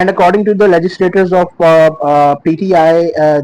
And according to the legislators of PTI,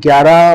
11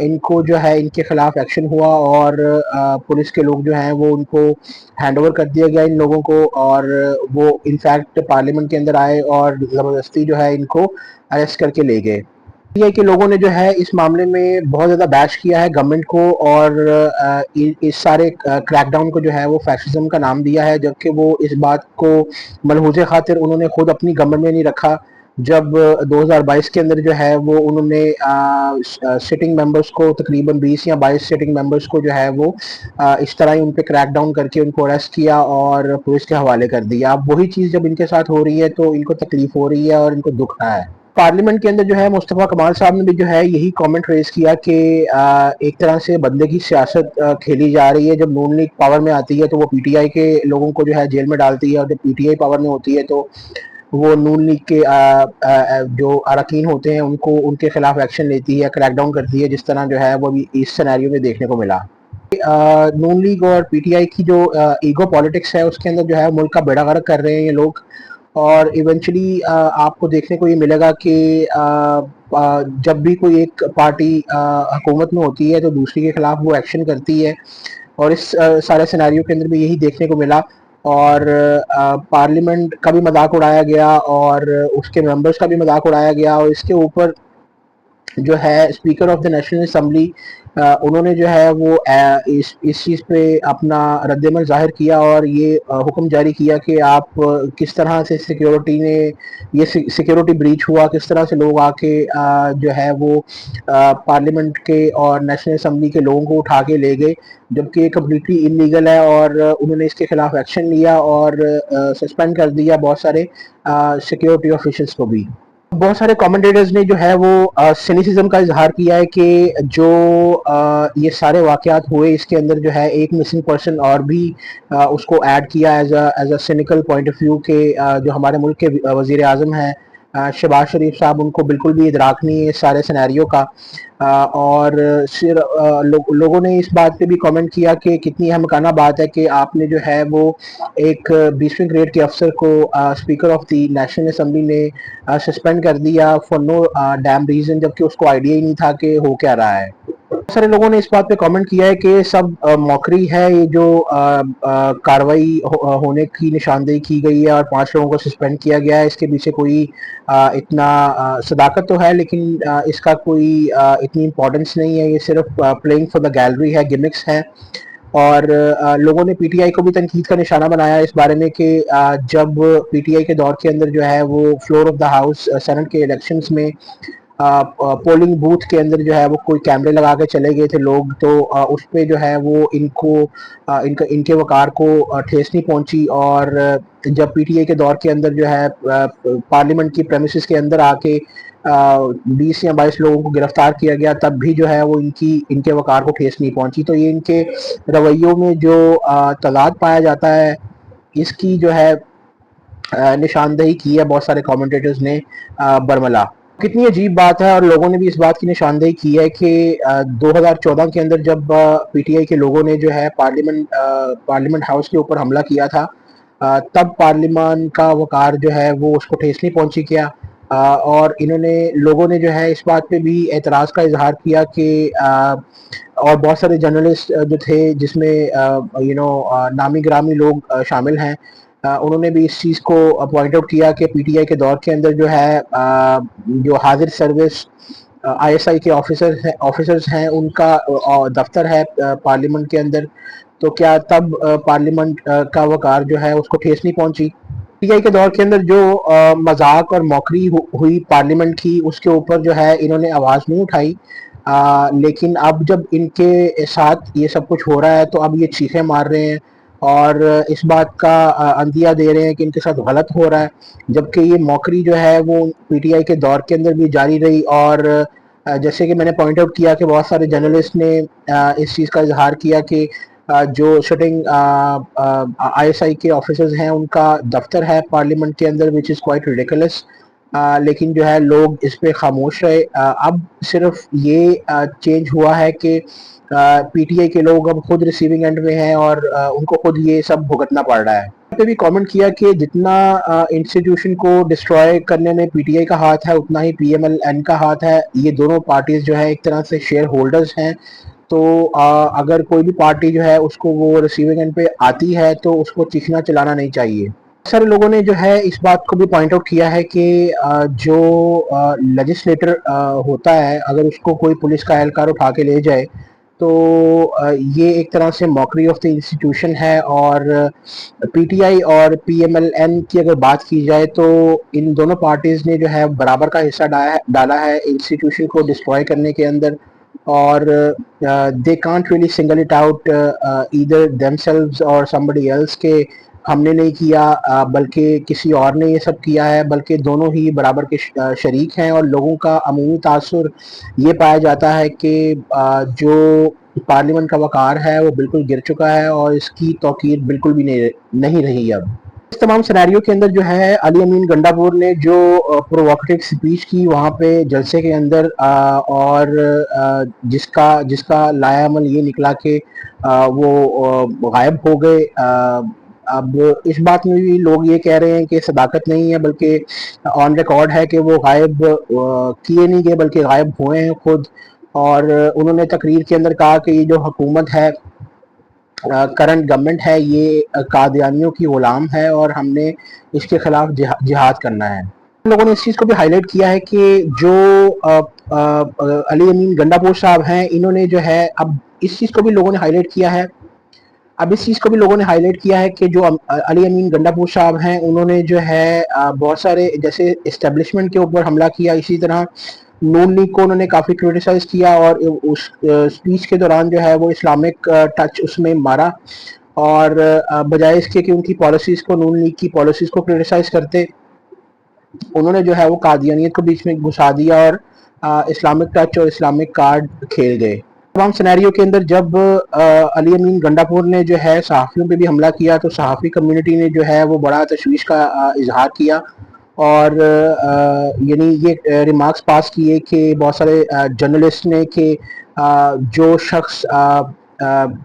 ان کو جو ہے ان کے خلاف ایکشن ہوا اور پولیس کے لوگ جو ہیں وہ ان کو ہینڈ اوور کر دیا گیا ان لوگوں کو، اور وہ انفیکٹ پارلیمنٹ کے اندر آئے اور زبردستی جو ہے ان کو اریسٹ کر کے لے گئے۔ یہ کہ لوگوں نے جو ہے اس معاملے میں بہت زیادہ بیش کیا ہے گورنمنٹ کو، اور اس سارے کریک ڈاؤن کو جو ہے وہ فیشزم کا نام دیا ہے، جبکہ وہ اس بات کو ملحوظ خاطر انہوں نے خود اپنی گورنمنٹ میں نہیں رکھا۔ جب 2022 کے اندر جو ہے وہ انہوں نے سٹنگ ممبرز کو تقریباً 20 یا 22 سٹنگ ممبرز کو جو ہے وہ اس طرح ہی ان پہ کریک ڈاؤن کر کے ان کو اریسٹ کیا اور پولیس کے حوالے کر دیا۔ اب وہی چیز جب ان کے ساتھ ہو رہی ہے تو ان کو تکلیف ہو رہی ہے اور ان کو دکھ رہا ہے۔ پارلیمنٹ کے اندر جو ہے مصطفیٰ کمال صاحب نے بھی جو ہے یہی کامنٹ ریز کیا کہ ایک طرح سے بندے کی سیاست کھیلی جا رہی ہے۔ جب نون لیگ پاور میں آتی ہے تو وہ پی ٹی آئی کے لوگوں کو جو ہے جیل میں ڈالتی ہے، اور جب پی ٹی آئی پاور میں ہوتی ہے تو وہ نون لیگ کے جو اراکین ہوتے ہیں ان کو ان کے خلاف ایکشن لیتی ہے، کریک ڈاؤن کرتی ہے، جس طرح جو ہے وہ اس سینیریو میں دیکھنے کو ملا۔ نون لیگ اور پی ٹی آئی کی جو ایگو پالیٹکس ہے اس کے اندر جو ہے ملک کا بیڑا غرق کر رہے ہیں یہ لوگ، اور ایونچولی آپ کو دیکھنے کو یہ ملے گا کہ جب بھی کوئی ایک پارٹی حکومت میں ہوتی ہے تو دوسری کے خلاف وہ ایکشن کرتی ہے، اور اس سارے سیناریو کے اندر بھی یہی دیکھنے کو ملا، اور پارلیمنٹ کا بھی مذاق اڑایا گیا اور اس کے ممبرز کا بھی مذاق اڑایا گیا، اور اس کے اوپر جو ہے speaker of the national assembly انہوں نے جو ہے وہ اس چیز پہ اپنا رد عمل ظاہر کیا اور یہ حکم جاری کیا کہ آپ کس طرح سے سیکیورٹی نے یہ سیکیورٹی بریچ ہوا، کس طرح سے لوگ آ کے جو ہے وہ پارلیمنٹ کے اور نیشنل اسمبلی کے لوگوں کو اٹھا کے لے گئے، جبکہ یہ کمپلیٹلی انلیگل ہے، اور انہوں نے اس کے خلاف ایکشن لیا اور سسپینڈ کر دیا بہت سارے سیکیورٹی آفیشلس کو بھی۔ بہت سارے کامنٹیٹرز نے جو ہے وہ سینیسزم کا اظہار کیا ہے کہ جو یہ سارے واقعات ہوئے اس کے اندر جو ہے ایک مسنگ پرسن اور بھی اس کو ایڈ کیا as a cynical point of view کہ جو ہمارے ملک کے وزیر اعظم ہیں شہباز شریف صاحب، ان کو بالکل بھی ادراک نہیں ہے اس سارے سینیریو کا، اور لوگوں نے اس بات پہ بھی کامنٹ کیا کہ کتنی احمقانہ بات ہے کہ آپ نے جو ہے وہ ایک 20ویں گریڈ کے افسر کو speaker of the national assembly نے سسپینڈ کر دیا فار نو ڈیم ریزن، جبکہ اس کو آئیڈیا ہی نہیں تھا کہ ہو کیا رہا ہے۔ بہت سارے لوگوں نے اس بات پہ کامنٹ کیا ہے کہ سب موکری ہے، یہ جو کاروائی ہونے کی نشاندہی کی گئی ہے اور 5 لوگوں کو سسپینڈ کیا گیا ہے، اس کے پیچھے کوئی اتنا صداقت تو ہے لیکن اس کا کوئی اتنی امپورٹنس نہیں ہے، یہ صرف پلینگ فار دا گیلری ہے، گمکس ہے۔ اور لوگوں نے پی ٹی آئی کو بھی تنقید کا نشانہ بنایا اس بارے میں کہ جب پی ٹی آئی کے دور کے اندر جو ہے وہ floor of the house senate کے الیکشنز میں پولنگ بوتھ کے اندر جو ہے وہ کوئی کیمرے لگا کے چلے گئے تھے لوگ، تو اس پہ جو ہے وہ ان کے وقار کو ٹھیس نہیں پہنچی، اور جب پی ٹی آئی کے دور کے اندر جو ہے پارلیمنٹ کی پریمیسز کے اندر آ کے 20 یا 22 لوگوں کو گرفتار کیا گیا، تب بھی جو ہے وہ ان کے وقار کو ٹھیس نہیں پہنچی۔ تو یہ ان کے رویوں میں جو تضاد پایا جاتا ہے اس کی جو ہے نشاندہی کی ہے بہت سارے کامنٹیٹرز نے برملا۔ کتنی عجیب بات ہے، اور لوگوں نے بھی اس بات کی نشاندہی کی ہے کہ 2014 کے اندر جب پی ٹی آئی کے لوگوں نے جو ہے پارلیمنٹ ہاؤس کے اوپر حملہ کیا تھا، تب پارلیمان کا وقار جو ہے وہ اس کو ٹھیس نہیں پہنچی کیا، اور لوگوں نے جو ہے اس بات پہ بھی اعتراض کا اظہار کیا کہ اور بہت سارے جرنلسٹ جو تھے جس میں نامی گرامی لوگ شامل ہیں، انہوں نے بھی اس چیز کو پوائنٹ آؤٹ کیا کہ پی ٹی آئی کے دور کے اندر جو ہے جو حاضر سروس آئی ایس آئی کے آفیسرز ہیں ان کا دفتر ہے پارلیمنٹ کے اندر، تو کیا تب پارلیمنٹ کا وقار جو ہے اس کو ٹھیس نہیں پہنچی؟ پی ٹی آئی کے دور کے اندر جو مذاق اور موکری ہوئی پارلیمنٹ کی، اس کے اوپر جو ہے انہوں نے آواز نہیں اٹھائی، لیکن اب جب ان کے ساتھ یہ سب کچھ ہو رہا ہے تو اب یہ چیخیں مار رہے ہیں اور اس بات کا اندیہ دے رہے ہیں کہ ان کے ساتھ غلط ہو رہا ہے، جبکہ یہ موکری جو ہے وہ پی ٹی آئی کے دور کے اندر بھی جاری رہی، اور جیسے کہ میں نے پوائنٹ آؤٹ کیا کہ بہت سارے جرنلسٹ نے اس چیز کا اظہار کیا کہ جو سٹنگ آئی ایس آئی کے آفیسرز ہیں ان کا دفتر ہے پارلیمنٹ کے اندر وچ از کوائٹ ریڈیکولس، لیکن جو ہے لوگ اس پہ خاموش رہے۔ اب صرف یہ چینج ہوا ہے کہ پی ٹی آئی کے لوگ اب خود ریسیونگ اینڈ میں ہیں اور ان کو خود یہ سب بھگتنا پڑ رہا ہے۔ پہ بھی کامنٹ کیا کہ جتنا انسٹیٹیوشن کو ڈسٹروائے کرنے میں پی ٹی آئی کا ہاتھ ہے اتنا ہی پی ایم ایل این کا ہاتھ ہے. یہ دونوں پارٹیز جو ہے ایک طرح سے شیئر ہولڈرز ہیں, تو اگر کوئی بھی پارٹی جو ہے اس کو وہ ریسیونگ اینڈ پہ آتی ہے تو اس کو چیخنا چلانا نہیں چاہیے. سارے لوگوں نے جو ہے اس بات کو بھی پوائنٹ آؤٹ کیا ہے کہ جو لیجسلیٹر ہوتا ہے اگر اس کو کوئی پولیس کا اہلکار اٹھا کے لے جائے تو یہ ایک طرح سے موکری آف دی انسٹیٹیوشن ہے. اور پی ٹی آئی اور پی ایم ایل این کی اگر بات کی جائے تو ان دونوں پارٹیز نے جو ہے برابر کا حصہ ڈالا ہے انسٹیٹیوشن کو ڈسٹروائے کرنے کے اندر, اور they can't really single it out either them selves اور somebody else کہ ہم نے نہیں کیا بلکہ کسی اور نے یہ سب کیا ہے, بلکہ دونوں ہی برابر کے شریک ہیں. اور لوگوں کا عمومی تاثر یہ پایا جاتا ہے کہ جو پارلیمنٹ کا وقار ہے وہ بالکل گر چکا ہے اور اس کی توقیر بالکل بھی نہیں رہی. اب اس تمام سینیریو کے اندر جو ہے علی امین گنڈا پور نے جو پروووکیٹو سپیچ کی وہاں پہ جلسے کے اندر, اور جس کا لایا عمل یہ نکلا کہ وہ غائب ہو گئے. اب اس بات میں بھی لوگ یہ کہہ رہے ہیں کہ صداقت نہیں ہے بلکہ آن ریکارڈ ہے کہ وہ غائب کیے نہیں گئے بلکہ غائب ہوئے ہیں خود. اور انہوں نے تقریر کے اندر کہا کہ یہ جو حکومت ہے, کرنٹ گورنمنٹ ہے, یہ قادیانیوں کی غلام ہے اور ہم نے اس کے خلاف جہاد کرنا ہے. لوگوں نے اس چیز کو بھی ہائی لائٹ کیا ہے کہ جو علی امین گنڈا پور صاحب ہیں انہوں نے جو ہے اب اس چیز کو بھی لوگوں نے ہائی لائٹ کیا ہے کہ جو علی امین گنڈا پور صاحب ہیں انہوں نے جو ہے بہت سارے جیسے اسٹیبلشمنٹ کے اوپر حملہ کیا, اسی طرح نون لیگ کو انہوں نے کافی کرٹیسائز کیا اور اس اسپیچ کے دوران جو ہے وہ اسلامک ٹچ اس میں مارا, اور بجائے اس کے کہ ان کی پالیسیز کو, نون لیگ کی پالیسیز کو کرٹیسائز کرتے, انہوں نے جو ہے وہ قادیانیت کو بیچ میں گھسا دیا اور اسلامک ٹچ اور اسلامک کارڈ کھیل گئے. تمام سینیریو کے اندر جب علی امین گنڈا پور نے جو ہے صحافیوں پہ بھی حملہ کیا تو صحافی کمیونٹی نے جو ہے وہ بڑا تشویش کا اظہار کیا, اور یعنی یہ ریمارکس پاس کیے کہ بہت سارے جرنلسٹ نے کہ جو شخص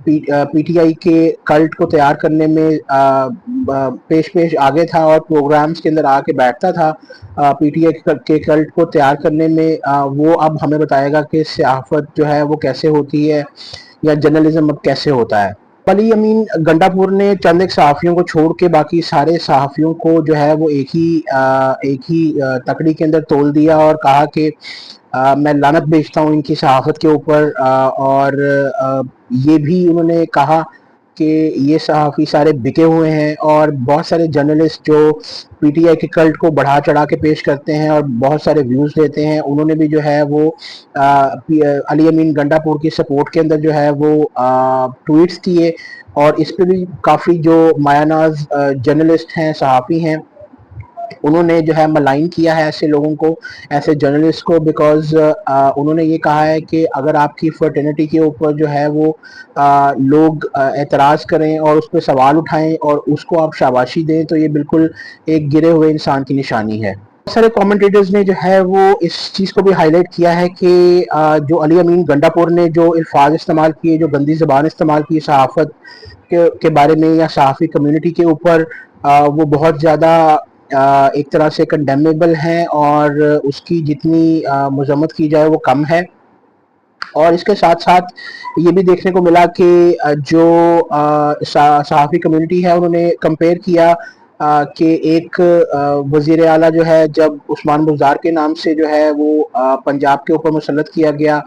پی ٹی آئی کے کلٹ کو تیار کرنے میں پیش آگے تھا اور پروگرامز کے اندر آ کے بیٹھتا تھا پی ٹی آئی کے کلٹ کو تیار کرنے میں, وہ اب ہمیں بتائے گا کہ صحافت جو ہے وہ کیسے ہوتی ہے یا جرنلزم اب کیسے ہوتا ہے. علی امین گنڈا پور نے چند ایک صحافیوں کو چھوڑ کے باقی سارے صحافیوں کو جو ہے وہ ایک ہی تکڑی کے اندر تول دیا اور کہا کہ میں لعنت بھیجتا ہوں ان کی صحافت کے اوپر. اور یہ بھی انہوں نے کہا کہ یہ صحافی سارے بکے ہوئے ہیں, اور بہت سارے جرنلسٹ جو پی ٹی آئی کے کلٹ کو بڑھا چڑھا کے پیش کرتے ہیں اور بہت سارے ویوز دیتے ہیں, انہوں نے بھی جو ہے وہ علی امین گنڈا پور کی سپورٹ کے اندر جو ہے وہ ٹویٹس کیے, اور اس پہ بھی کافی جو مایہ ناز جرنلسٹ ہیں, صحافی ہیں, انہوں نے جو ہے ملائن کیا ہے ایسے لوگوں کو, ایسے جرنلسٹ کو, بیکاز انہوں نے یہ کہا ہے کہ اگر آپ کی فرٹینٹی کے اوپر جو ہے وہ لوگ اعتراض کریں اور اس پہ سوال اٹھائیں اور اس کو آپ شاباشی دیں تو یہ بالکل ایک گرے ہوئے انسان کی نشانی ہے. بہت سارے کامنٹیٹرز نے جو ہے وہ اس چیز کو بھی ہائی لائٹ کیا ہے کہ جو علی امین گنڈا پور نے جو الفاظ استعمال کیے, جو گندی زبان استعمال کی صحافت کے بارے میں یا صحافی کمیونٹی کے اوپر, وہ بہت زیادہ ایک طرح سے کنڈیمیبل ہیں اور اس کی جتنی مذمت کی جائے وہ کم ہے. اور اس کے ساتھ ساتھ یہ بھی دیکھنے کو ملا کہ جو صحافی کمیونٹی ہے انہوں نے کمپیئر کیا کہ ایک وزیر اعلیٰ جو ہے جب عثمان بزدار کے نام سے جو ہے وہ پنجاب کے اوپر مسلط کیا گیا,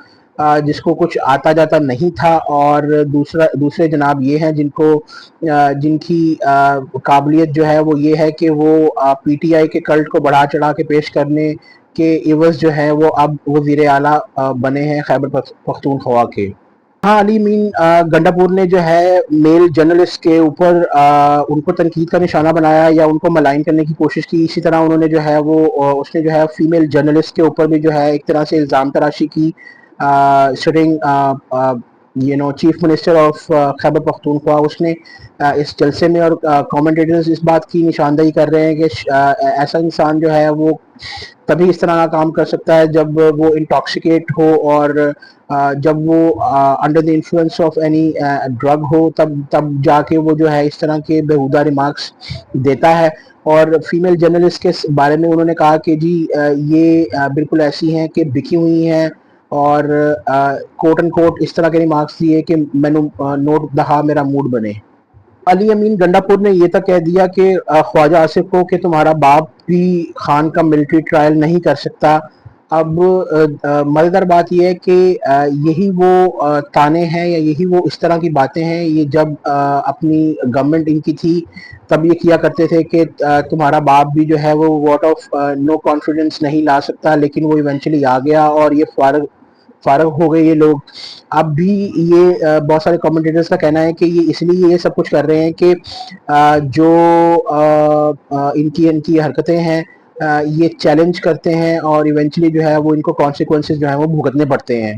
جس کو کچھ آتا جاتا نہیں تھا, اور دوسرے جناب یہ ہیں جن کی قابلیت جو ہے وہ یہ ہے کہ وہ پی ٹی آئی کے کلٹ کو بڑھا چڑھا کے پیش کرنے کے عوض جو ہے وہ اب وزیر اعلیٰ بنے ہیں خیبر پختونخوا کے. ہاں, علی امین گنڈا پور نے جو ہے میل جرنلسٹ کے اوپر ان کو تنقید کا نشانہ بنایا یا ان کو ملائن کرنے کی کوشش کی, اسی طرح انہوں نے جو ہے اس نے جو ہے فیمیل جرنلسٹ کے اوپر بھی جو ہے ایک طرح سے الزام تراشی کی. Sitting chief minister of Khyber Pakhtunkhwa, اس نے اس جلسے میں, اور کامنٹیٹرز اس بات کی نشاندہی کر رہے ہیں کہ ایسا انسان جو ہے وہ تبھی اس طرح کا کام کر سکتا ہے جب وہ انٹاکسیکیٹ ہو اور جب وہ under the influence of any drug ہو تب جا کے وہ جو ہے اس طرح کے بیہودہ ریمارکس دیتا ہے. اور فیمیل جرنلسٹ کے بارے میں انہوں نے کہا کہ جی یہ بالکل ایسی ہیں کہ بکی ہوئی ہیں, اور کوٹ اینڈ کوٹ اس طرح کے ریمارکس دیے کہ مینو نوٹ دہا میرا موڈ بنے. علی امین گنڈا پور نے یہ تک کہہ دیا کہ خواجہ آصف کو کہ تمہارا باپ بھی خان کا ملٹری ٹرائل نہیں کر سکتا. اب مزیدار بات یہ ہے کہ یہی وہ تانے ہیں یا یہی وہ اس طرح کی باتیں ہیں, یہ جب اپنی گورنمنٹ ان کی تھی تب یہ کیا کرتے تھے کہ تمہارا باپ بھی جو ہے وہ ووٹ آف نو کانفیڈنس نہیں لا سکتا, لیکن وہ ایونچولی آ گیا اور یہ فارغ ہو گئے یہ لوگ. اب بھی یہ بہت سارے کمنٹیٹرز کا کہنا ہے کہ یہ اس لیے یہ سب کچھ کر رہے ہیں کہ جو ان کی حرکتیں ہیں یہ چیلنج کرتے ہیں اور ایونچولی جو ہے وہ ان کو کانسیکوینسز جو ہیں وہ بھگتنے پڑتے ہیں.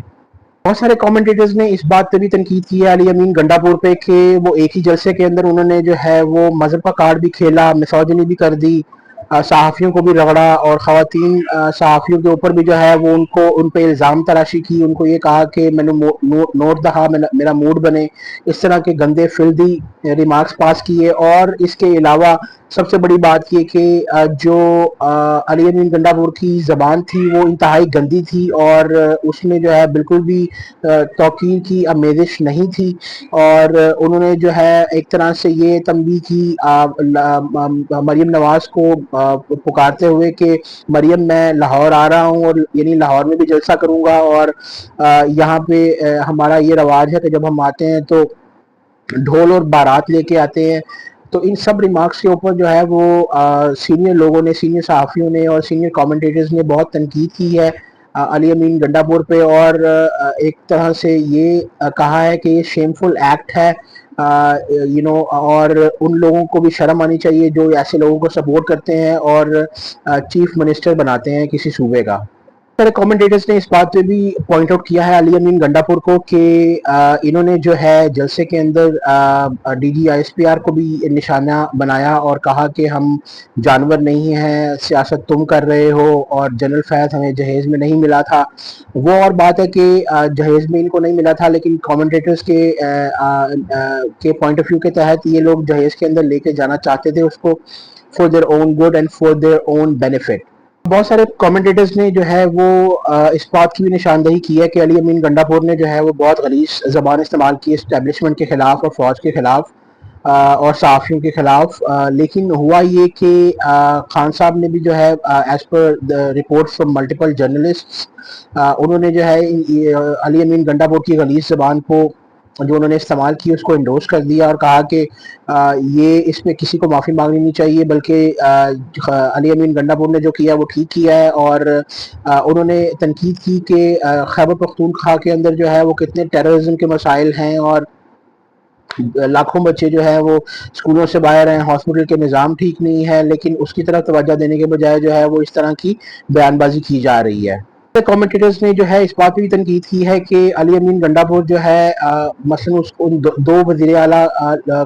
بہت سارے کامنٹیٹرز نے اس بات پہ بھی تنقید کی ہے علی امین گنڈا پور پہ کہ وہ ایک ہی جلسے کے اندر انہوں نے جو ہے وہ مذہب کا کارڈ بھی کھیلا, میسوجنی بھی کر دی, صحافیوں کو بھی رگڑا, اور خواتین صحافیوں کے اوپر بھی جو ہے وہ ان پہ الزام تراشی کی, ان کو یہ کہا کہ میں نے نوٹ دہا میرا موڈ بنے, اس طرح کے گندے فلدی ریمارکس پاس کیے. اور اس کے علاوہ سب سے بڑی بات یہ کہ جو علی امین گنڈا پور کی زبان تھی وہ انتہائی گندی تھی, اور اس میں جو ہے بالکل بھی توقیر کی آمیزش نہیں تھی. اور انہوں نے جو ہے ایک طرح سے یہ تنبیہ کی مریم نواز کو پکارتے ہوئے کہ مریم میں لاہور آ رہا ہوں, اور یعنی لاہور میں بھی جلسہ کروں گا, اور یہاں پہ ہمارا یہ رواج ہے کہ جب ہم آتے ہیں تو ڈھول اور بارات لے کے آتے ہیں. تو ان سب ریمارکس کے اوپر جو ہے وہ سینئر لوگوں نے, سینئر صحافیوں نے اور سینئر کامنٹیٹرز نے بہت تنقید کی ہے علی امین گنڈا پور پہ, اور ایک طرح سے یہ کہا ہے کہ یہ شیم فل ایکٹ ہے اور ان لوگوں کو بھی شرم آنی چاہیے جو ایسے لوگوں کو سپورٹ کرتے ہیں اور چیف منسٹر بناتے ہیں کسی صوبے کا. سارے کامنٹیٹرز نے اس بات پہ بھی پوائنٹ آؤٹ کیا ہے علی امین گنڈا پور کو کہ انہوں نے جو ہے جلسے کے اندر D G I S P R کو بھی نشانہ بنایا اور کہا کہ ہم جانور نہیں ہیں, سیاست تم کر رہے ہو, اور جنرل فیض ہمیں جہیز میں نہیں ملا تھا. وہ اور بات ہے کہ جہیز میں ان کو نہیں ملا تھا, لیکن کامنٹیٹرز کے پوائنٹ آف ویو کے تحت یہ لوگ جہیز کے اندر لے کے جانا چاہتے تھے اس کو for their own good and for their own benefit. بہت سارے کامنٹیٹرز نے جو ہے وہ اس بات کی بھی نشاندہی کی ہے کہ علی امین گنڈا پور نے جو ہے وہ بہت غلیظ زبان استعمال کی اسٹیبلشمنٹ کے خلاف اور فوج کے خلاف اور صحافیوں کے خلاف. لیکن ہوا یہ کہ خان صاحب نے بھی جو ہے as per report from multiple journalist انہوں نے جو ہے علی امین گنڈا پور کی غلیظ زبان کو جو انہوں نے استعمال کی اس کو انڈورس کر دیا, اور کہا کہ یہ اس میں کسی کو معافی مانگنی نہیں چاہیے, بلکہ علی امین گنڈا پور نے جو کیا وہ ٹھیک کیا ہے. اور انہوں نے تنقید کی کہ خیبر پختونخوا کے اندر جو ہے وہ کتنے ٹیررزم کے مسائل ہیں, اور لاکھوں بچے جو ہے وہ اسکولوں سے باہر ہیں, ہاسپٹل کے نظام ٹھیک نہیں ہے, لیکن اس کی طرف توجہ دینے کے بجائے جو ہے وہ اس طرح کی بیان بازی کی جا رہی ہے. کامنٹیٹرز نے جو ہے اس بات پہ بھی تنقید کی ہے کہ علی امین گنڈا پور جو ہے مثلا دو وزیر اعلیٰ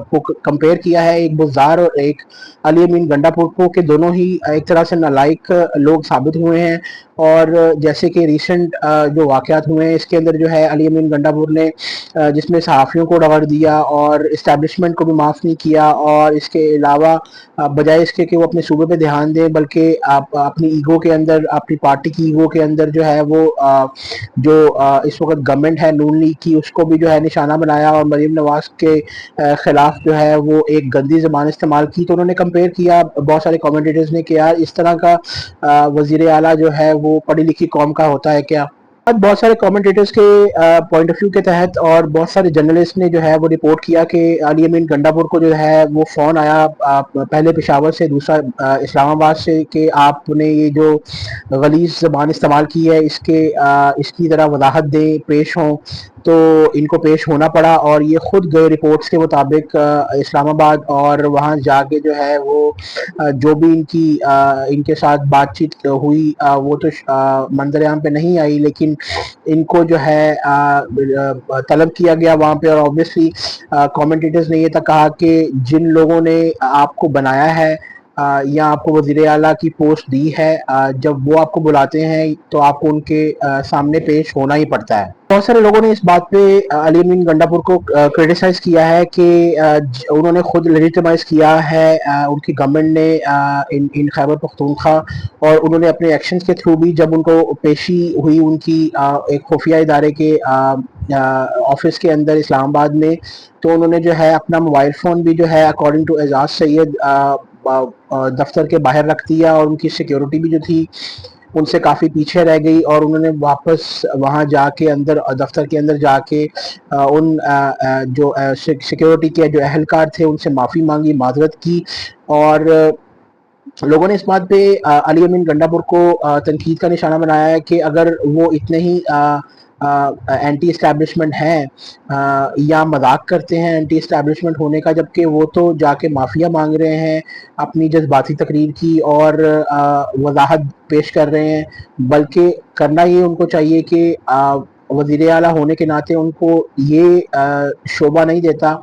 کو کمپیئر کیا ہے, ایک بزدار اور ایک علی امین گنڈا پور کو, کہ دونوں ہی ایک طرح سے نالائق لوگ ثابت ہوئے ہیں. اور جیسے کہ ریسنٹ جو واقعات ہوئے ہیں اس کے اندر جو ہے علی امین گنڈا پور نے جس میں صحافیوں کو رگڑ دیا اور اسٹیبلشمنٹ کو بھی معاف نہیں کیا, اور اس کے علاوہ بجائے اس کے کہ وہ اپنے صوبے پہ دھیان دیں بلکہ اپنی ایگو کے اندر, اپنی پارٹی کی ایگو کے اندر جو ہے وہ جو اس وقت گورنمنٹ ہے نون لیگ کی اس کو بھی جو ہے نشانہ بنایا, اور مریم نواز کے خلاف جو ہے وہ ایک گندی زبان استعمال کی. تو انہوں نے کمپیئر کیا بہت سارے کامنٹیٹرز نے کہ یار اس طرح کا وزیر اعلیٰ جو ہے وہ پڑھی لکھی قوم کا ہوتا ہے کیا. بہت سارے کامنٹیٹرز کے پوائنٹ آف ویو کے تحت اور بہت سارے جرنلسٹ نے جو ہے وہ رپورٹ کیا کہ علی امین گنڈا پور کو جو ہے وہ فون آیا پہلے پشاور سے, دوسرا اسلام آباد سے, کہ آپ نے یہ جو غلیظ زبان استعمال کی ہے اس کی ذرا وضاحت دیں, پیش ہوں. تو ان کو پیش ہونا پڑا, اور یہ خود گئے رپورٹس کے مطابق اسلام آباد, اور وہاں جا کے جو ہے وہ جو بھی ان کے ساتھ بات چیت ہوئی وہ تو منظر عام پہ نہیں آئی, لیکن ان کو جو ہے طلب کیا گیا وہاں پہ. اور آبویسلی کامنٹیٹرز نے یہ تک کہا کہ جن لوگوں نے آپ کو بنایا ہے یا آپ کو وزیر اعلیٰ کی پوسٹ دی ہے، جب وہ آپ کو بلاتے ہیں تو آپ کو ان کے سامنے پیش ہونا ہی پڑتا ہے۔ بہت سارے لوگوں نے اس بات پہ علی امین گنڈا پور کو کریٹیسائز کیا ہے کہ انہوں نے خود لیجیٹمائز کیا ہے ان کی گورنمنٹ نے ان خیبر پختونخوا، اور انہوں نے اپنے ایکشنز کے تھرو بھی جب ان کو پیشی ہوئی ان کی ایک خفیہ ادارے کے آفس کے اندر اسلام آباد میں، تو انہوں نے جو ہے اپنا موبائل فون بھی جو ہے اکارڈنگ ٹو اعجاز سید دفتر کے باہر رکھ دیا، اور ان کی سیکیورٹی بھی جو تھی ان سے کافی پیچھے رہ گئی، اور انہوں نے واپس وہاں جا کے اندر دفتر کے اندر جا کے ان جو سیکیورٹی کے جو اہلکار تھے ان سے معافی مانگی، معذرت کی، اور لوگوں نے اس بات پہ علی امین گنڈا پور کو تنقید کا نشانہ بنایا ہے کہ اگر وہ اتنے ہی اینٹی اسٹیبلشمنٹ ہیں یا مذاق کرتے ہیں اینٹی اسٹیبلشمنٹ ہونے کا، جبکہ وہ تو جا کے معافیا مانگ رہے ہیں اپنی جذباتی تقریر کی اور وضاحت پیش کر رہے ہیں، بلکہ کرنا یہ ان کو چاہیے کہ وزیر اعلیٰ ہونے کے ناطے ان کو یہ شعبہ نہیں دیتا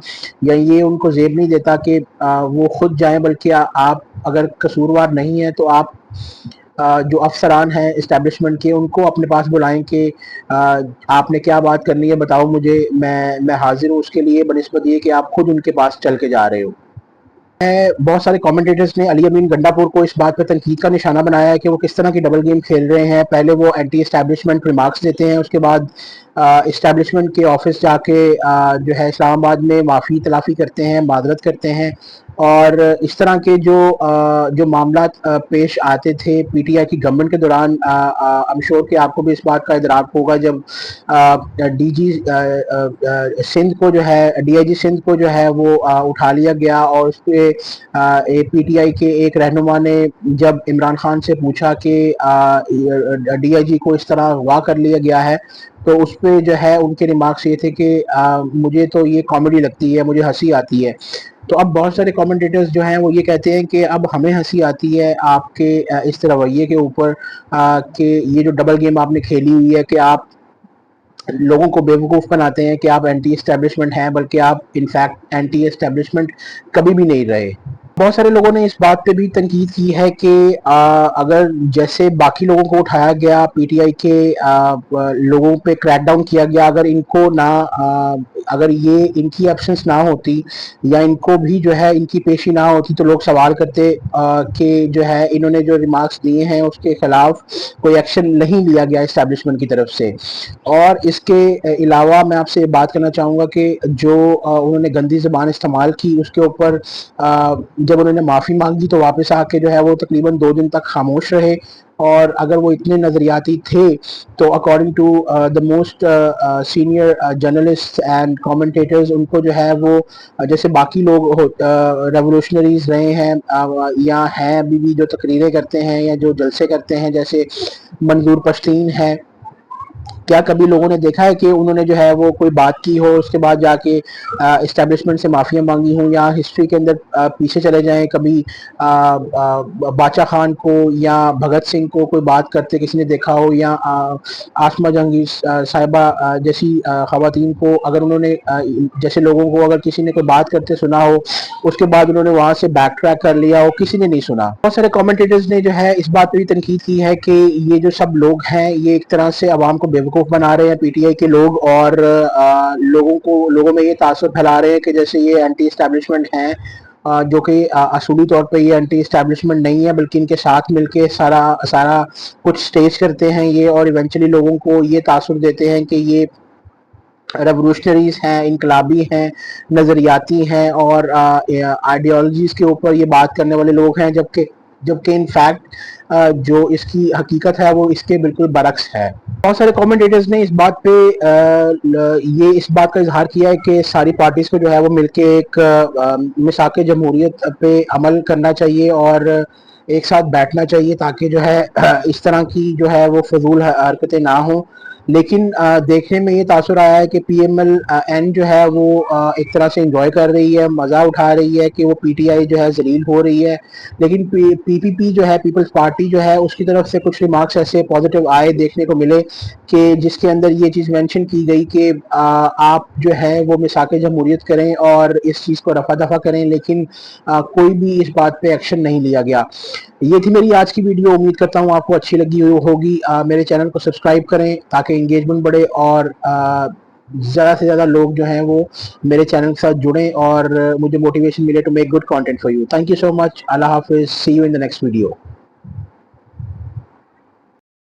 یا یہ ان کو زیب نہیں دیتا کہ وہ خود جائیں، بلکہ آپ اگر قصوروار نہیں ہیں تو آپ جو افسران ہیں اسٹیبلشمنٹ کے ان کو اپنے پاس بلائیں کہ آپ نے کیا بات کرنی ہے بتاؤ مجھے، میں حاضر ہوں اس کے لیے، بنسبت یہ کہ آپ خود ان کے پاس چل کے جا رہے ہو۔ بہت سارے کامنٹیٹرز نے علی امین گنڈا پور کو اس بات پہ تنقید کا نشانہ بنایا ہے کہ وہ کس طرح کی ڈبل گیم کھیل رہے ہیں، پہلے وہ اینٹی اسٹیبلشمنٹ ریمارکس دیتے ہیں، اس کے بعد اسٹیبلشمنٹ کے آفس جا کے جو ہے اسلام آباد میں معافی تلافی کرتے ہیں، معذرت کرتے ہیں، اور اس طرح کے جو معاملات پیش آتے تھے پی ٹی آئی کی گورنمنٹ کے دوران، ایم شور کہ آپ کو بھی اس بات کا ادراک ہوگا، جب ڈی جی سندھ کو جو ہے ڈی آئی جی سندھ کو جو ہے وہ اٹھا لیا گیا، اور اس پہ پی ٹی آئی کے ایک رہنما نے جب عمران خان سے پوچھا کہ ڈی آئی جی کو اس طرح اغوا کر لیا گیا ہے، تو اس پہ جو ہے ان کے ریمارکس یہ تھے کہ مجھے تو یہ کامیڈی لگتی ہے، مجھے ہنسی آتی ہے۔ تو اب بہت سارے کامنٹیٹرز جو ہیں وہ یہ کہتے ہیں کہ اب ہمیں ہنسی آتی ہے آپ کے اس رویے کے اوپر، کہ یہ جو ڈبل گیم آپ نے کھیلی ہوئی ہے کہ آپ لوگوں کو بے وقوف بناتے ہیں کہ آپ اینٹی اسٹیبلشمنٹ ہیں، بلکہ آپ انفیکٹ اینٹی اسٹیبلشمنٹ کبھی بھی نہیں رہے۔ بہت سارے لوگوں نے اس بات پہ بھی تنقید کی ہے کہ اگر جیسے باقی لوگوں کو اٹھایا گیا، پی ٹی آئی کے لوگوں پہ کریک ڈاؤن کیا گیا، اگر ان کو نہ اگر یہ ان کی ایبسنس نہ ہوتی یا ان کو بھی جو ہے ان کی پیشی نہ ہوتی، تو لوگ سوال کرتے کہ جو ہے انہوں نے جو ریمارکس دیے ہیں اس کے خلاف کوئی ایکشن نہیں لیا گیا اسٹیبلشمنٹ کی طرف سے۔ اور اس کے علاوہ میں آپ سے بات کرنا چاہوں گا کہ جو انہوں نے گندی زبان استعمال کی اس کے اوپر جب انہوں نے معافی مانگی تو واپس آ کے جو ہے وہ تقریباً 2 دن تک خاموش رہے، اور اگر وہ اتنے نظریاتی تھے تو according to the most senior journalist and commentators ان کو جو ہے وہ جیسے باقی لوگ ریولوشنریز رہے ہیں یا ہیں ابھی بھی جو تقریریں کرتے ہیں یا جو جلسے کرتے ہیں، جیسے منظور پشتین ہے، کیا کبھی لوگوں نے دیکھا ہے کہ انہوں نے جو ہے وہ کوئی بات کی ہو اس کے بعد جا کے اسٹیبلشمنٹ سے معافیاں مانگی ہوں؟ یا ہسٹری کے اندر پیچھے چلے جائیں، کبھی باچا خان کو یا بھگت سنگھ کو کوئی بات کرتے کسی نے دیکھا ہو، یا آسمہ جہانگیر صاحبہ جیسی خواتین کو اگر انہوں نے جیسے لوگوں کو اگر کسی نے کوئی بات کرتے سنا ہو اس کے بعد انہوں نے وہاں سے بیک ٹریک کر لیا ہو؟ کسی نے نہیں سنا۔ بہت سارے کامنٹیٹرز نے جو ہے اس بات پہ بھی تنقید کی ہے کہ یہ جو سب لوگ ہیں یہ ایک طرح سے عوام کو بیوقوف بنا رہے ہیں پی ٹی آئی کے لوگ، اور لوگوں میں یہ تاثر پھیلا رہے ہیں کہ جیسے یہ اینٹی اسٹیبلشمنٹ ہیں، جو کہ اصولی طور پہ یہ اینٹی اسٹیبلشمنٹ نہیں ہے، بلکہ ان کے ساتھ مل کے سارا کچھ سٹیج کرتے ہیں یہ، اور ایونچولی لوگوں کو یہ تاثر دیتے ہیں کہ یہ ریولوشنریز ہیں، انقلابی ہیں، نظریاتی ہیں، اور آئیڈیالوجیز کے اوپر یہ بات کرنے والے لوگ ہیں، جبکہ انفیکٹ جو اس کی حقیقت ہے وہ اس کے بالکل برعکس ہے۔ بہت سارے کامنٹیٹرز نے اس بات پہ اس بات کا اظہار کیا ہے کہ ساری پارٹیز کو جو ہے وہ مل کے ایک میثاق جمہوریت پہ عمل کرنا چاہیے اور ایک ساتھ بیٹھنا چاہیے، تاکہ جو ہے اس طرح کی جو ہے وہ فضول حرکتیں نہ ہوں، لیکن دیکھنے میں یہ تاثر آیا ہے کہ پی ایم ایل این جو ہے وہ ایک طرح سے انجوائے کر رہی ہے، مزہ اٹھا رہی ہے کہ وہ پی ٹی آئی جو ہے ذلیل ہو رہی ہے، لیکن پی پی پی جو ہے پیپلز پارٹی جو ہے اس کی طرف سے کچھ ریمارکس ایسے پازیٹیو آئے دیکھنے کو ملے کہ جس کے اندر یہ چیز مینشن کی گئی کہ آپ جو ہے وہ مساق جمہوریت کریں اور اس چیز کو رفع دفع کریں، لیکن کوئی بھی اس بات پہ ایکشن نہیں لیا گیا۔ یہ تھی میری آج کی ویڈیو، امید کرتا ہوں آپ کو اچھی لگی ہوگی۔ میرے چینل کو سبسکرائب کریں تاکہ انگیجمنٹ بڑھے اور زیادہ سے زیادہ لوگ جو ہیں وہ میرے چینل کے ساتھ جڑیں اور مجھے موٹیویشن ملے to make good content for you. Thank you so much, اللہ حافظ، see you in the next video.